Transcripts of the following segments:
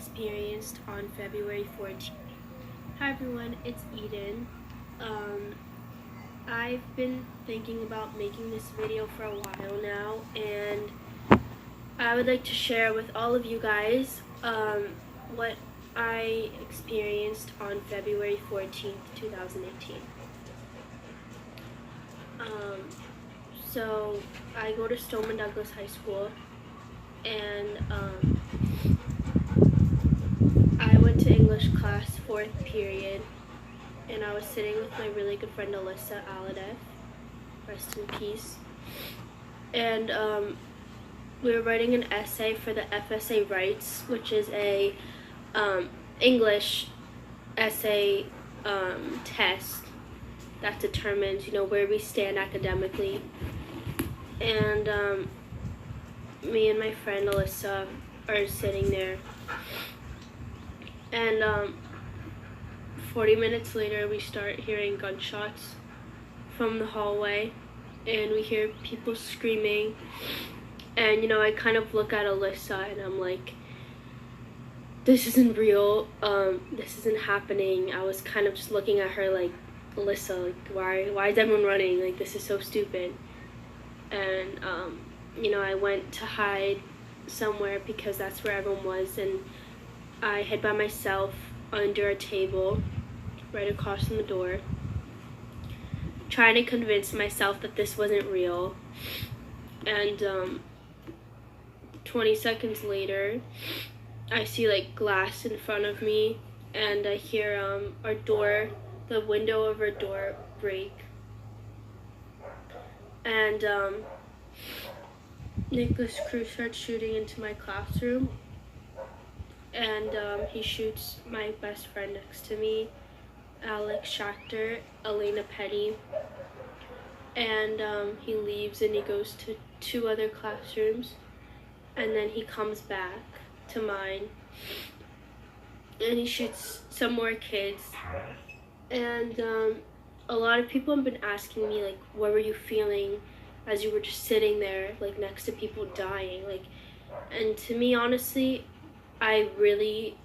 experienced on February 14th. Hi everyone, it's Eden. I've been thinking about making this video for a while now, and I would like to share with all of you guys what I experienced on February 14th, 2018. So I go to Stoneman Douglas High School, and I went to English class 4th period, and I was sitting with my really good friend Alyssa Aladev, rest in peace, and we were writing an essay for the FSA Writes, which is a English essay test that determines, where we stand academically. And me and my friend Alyssa are sitting there, and 40 minutes later we start hearing gunshots from the hallway, and we hear people screaming, and I kind of look at Alyssa and I'm like, this isn't real, this isn't happening. I was kind of just looking at her like, Alyssa, like, why is everyone running? Like, this is so stupid. And I went to hide somewhere because that's where everyone was, and I hid by myself under a table right across from the door, trying to convince myself that this wasn't real. And 20 seconds later, I see like glass in front of me, and I hear the window of our door break. And Nicholas Cruz starts shooting into my classroom, and he shoots my best friend next to me, Alex Schachter, Elena Petty, and he leaves and he goes to 2 other classrooms, and then he comes back to mine, and he shoots some more kids. And a lot of people have been asking me, like, what were you feeling as you were just sitting there, like, next to people dying? Like, and to me, honestly, I really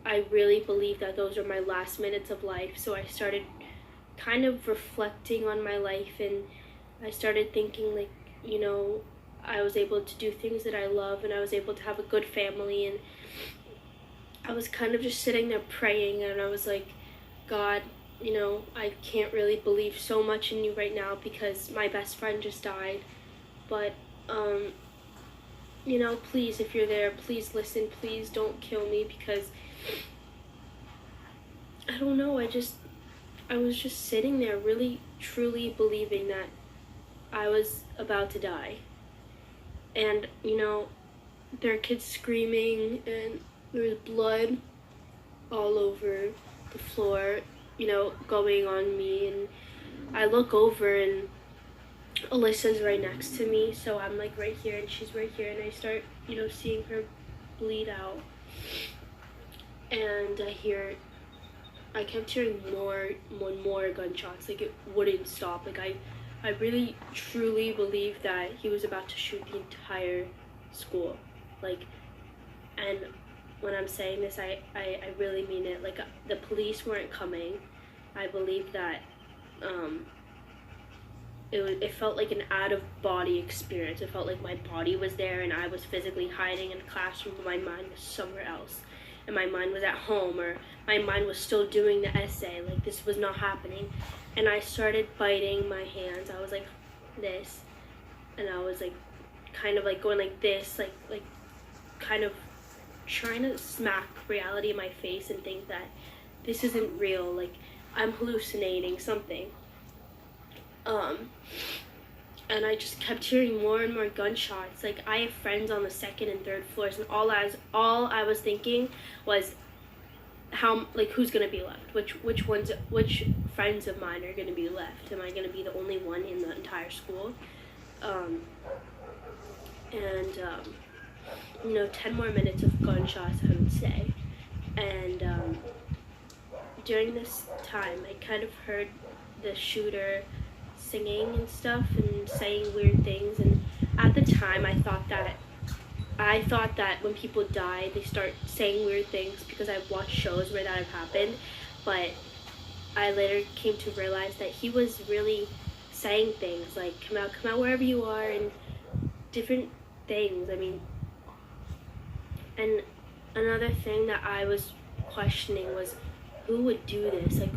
believe that those were my last minutes of life. So I started kind of reflecting on my life, and I started thinking, like, I was able to do things that I love, and I was able to have a good family, and I was kind of just sitting there praying, and I was like, God, I can't really believe so much in you right now because my best friend just died, but please, if you're there, please listen, please don't kill me, because I don't know, I was just sitting there really truly believing that I was about to die. And there are kids screaming, and there's blood all over the floor, going on me, and I look over and Alyssa's right next to me, so I'm like right here and she's right here, and I start, seeing her bleed out, and I kept hearing more gunshots, like it wouldn't stop. Like I really truly believe that he was about to shoot the entire school, like, and when I'm saying this, I really mean it. Like, the police weren't coming. I believe that it felt like an out-of-body experience. It felt like my body was there and I was physically hiding in a classroom, but my mind was somewhere else. And my mind was at home, or my mind was still doing the essay. Like, this was not happening. And I started biting my hands. I was like this, and I was like kind of like going like this, like kind of trying to smack reality in my face and think that this isn't real, like I'm hallucinating something. And I just kept hearing more and more gunshots. Like, I have friends on the 2nd and 3rd floors, and all I was thinking was who's gonna be left? Which friends of mine are gonna be left? Am I gonna be the only one in the entire school? 10 more minutes of gunshots, I would say. And during this time, I kind of heard the shooter singing and stuff and saying weird things, and at the time I thought that I thought that when people die, they start saying weird things because I've watched shows where that have happened, but I later came to realize that he was really saying things like come out wherever you are, and different things. I mean, and another thing that I was questioning was who would do this? Like,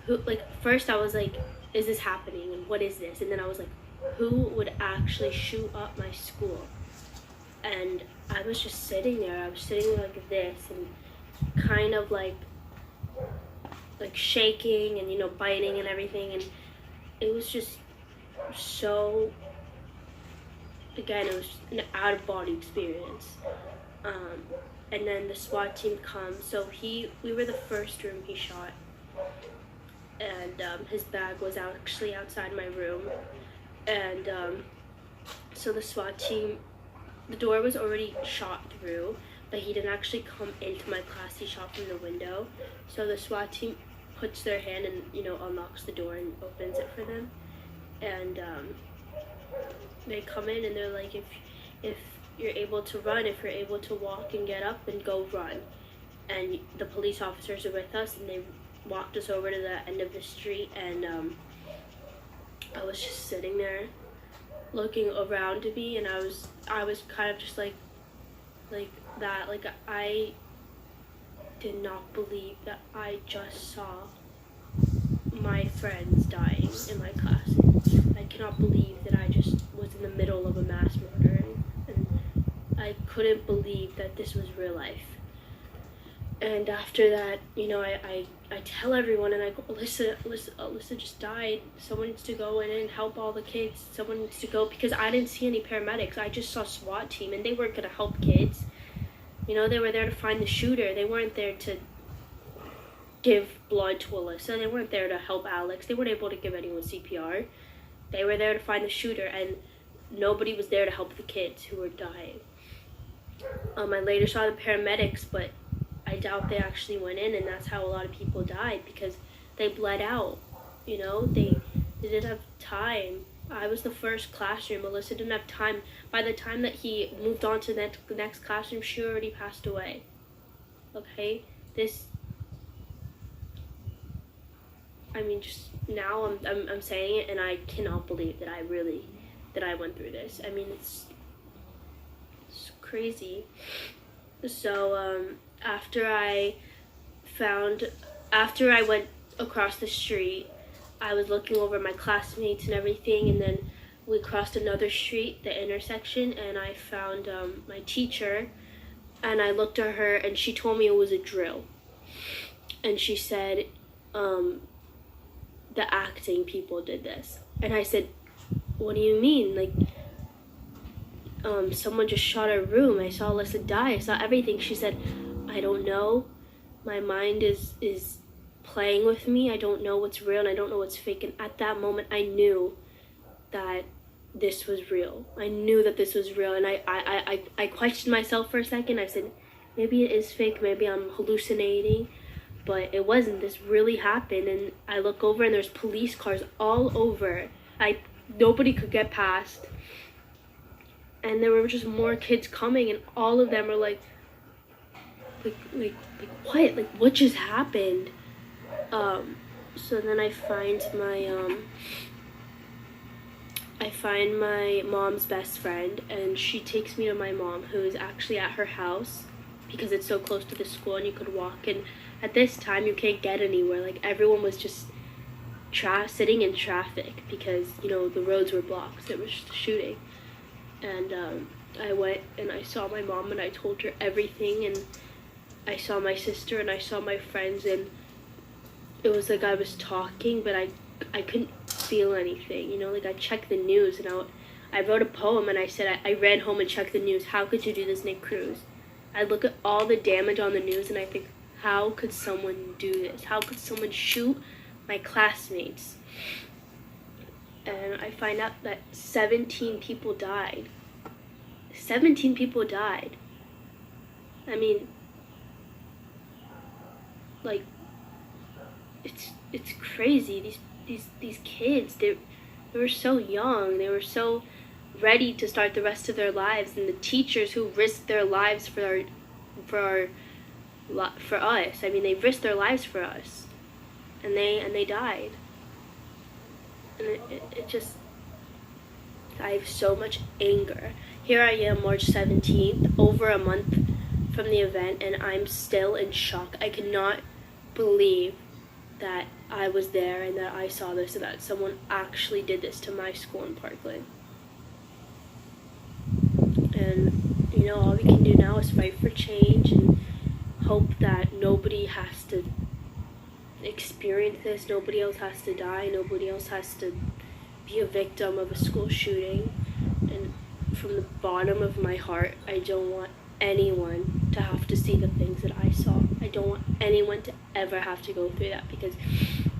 who? Like, first I was like, is this happening? And what is this? And then I was like, who would actually shoot up my school? And I was just sitting there. I was sitting like this and kind of like shaking and biting and everything, and it was just so, again, it was an out of body experience. And then the SWAT team comes. So we were the first room he shot, and his bag was actually outside my room. And so the SWAT team, the door was already shot through, but he didn't actually come into my class. He shot from the window. So the SWAT team puts their hand and unlocks the door and opens it for them. And they come in and they're like, if you're able to run, if you're able to walk and get up, then go run. And the police officers are with us, and they walked us over to the end of the street, and I was just sitting there looking around me, and I was kind of just like that. Like, I did not believe that I just saw my friends dying in my class. I cannot believe that I just was in the middle of a mass murder, and I couldn't believe that this was real life. And after that, I tell everyone, and I go, Alyssa just died. Someone needs to go in and help all the kids. Someone needs to go, because I didn't see any paramedics. I just saw SWAT team, and they weren't going to help kids. They were there to find the shooter. They weren't there to give blood to Alyssa. They weren't there to help Alex. They weren't able to give anyone CPR. They were there to find the shooter, and nobody was there to help the kids who were dying. I later saw the paramedics, but I doubt they actually went in, and that's how a lot of people died, because they bled out. They didn't have time. I was the first classroom. Alyssa didn't have time. By the time that he moved on to the next classroom, she already passed away. Okay? Just now I'm saying it, and I cannot believe that I went through this. It's crazy. So after I went across the street, I was looking over my classmates and everything, and then we crossed another street, the intersection, and I found my teacher, and I looked at her, and she told me it was a drill. And she said, the acting people did this. And I said, what do you mean? Like, someone just shot our room. I saw Alyssa die. I saw everything. She said, I don't know. My mind is playing with me. I don't know what's real and I don't know what's fake. And at that moment, I knew that this was real. I knew that this was real. And I questioned myself for a second. I said, maybe it is fake. Maybe I'm hallucinating. But it wasn't. This really happened. And I look over and there's police cars all over. Nobody could get past. And there were just more kids coming, and all of them were like what? Like, what just happened? So then I find my mom's best friend, and she takes me to my mom, who is actually at her house because it's so close to the school and you could walk. And at this time, you can't get anywhere. Like, everyone was just sitting in traffic because, the roads were blocked. There was just shooting. And I went and I saw my mom and I told her everything, and I saw my sister and I saw my friends, and it was like I was talking, but I couldn't feel anything, like I checked the news, and I wrote a poem, and I said I ran home and checked the news. How could you do this, Nick Cruz? I look at all the damage on the news and I think, how could someone do this? How could someone shoot my classmates? And I find out that 17 people died. 17 people died. Like, it's crazy. These kids, they were so young. They were so ready to start the rest of their lives, and the teachers who risked their lives for us. I mean, they risked their lives for us, and they died. And it just, I have so much anger. Here I am, March 17th, over a month from the event, and I'm still in shock. I cannot believe that I was there and that I saw this and that someone actually did this to my school in Parkland. And, you know, all we can do now is fight for change and hope that nobody has to experience this, nobody else has to die, nobody else has to be a victim of a school shooting. And from the bottom of my heart, I don't want anyone to have to see the things that I saw. I don't want anyone to ever have to go through that, because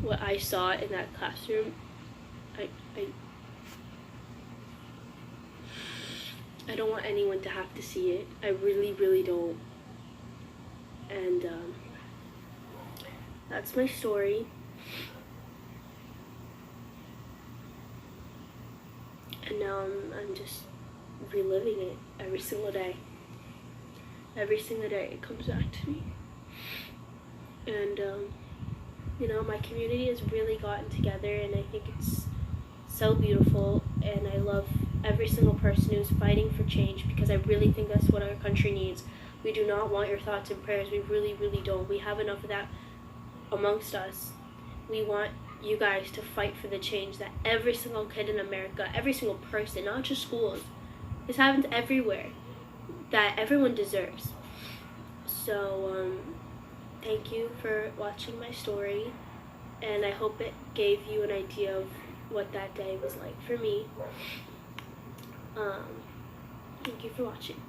what I saw in that classroom, I don't want anyone to have to see it. I really, really don't. And that's my story. And now I'm just reliving it every single day. Every single day it comes back to me. And you know, my community has really gotten together, and I think it's so beautiful, and I love every single person who's fighting for change, because I really think that's what our country needs. We do not want your thoughts and prayers. We really, really don't. We have enough of that amongst us. We want you guys to fight for the change that every single kid in America, every single person, not just schools, this happens everywhere, that everyone deserves. So thank you for watching my story, and I hope it gave you an idea of what that day was like for me. Thank you for watching.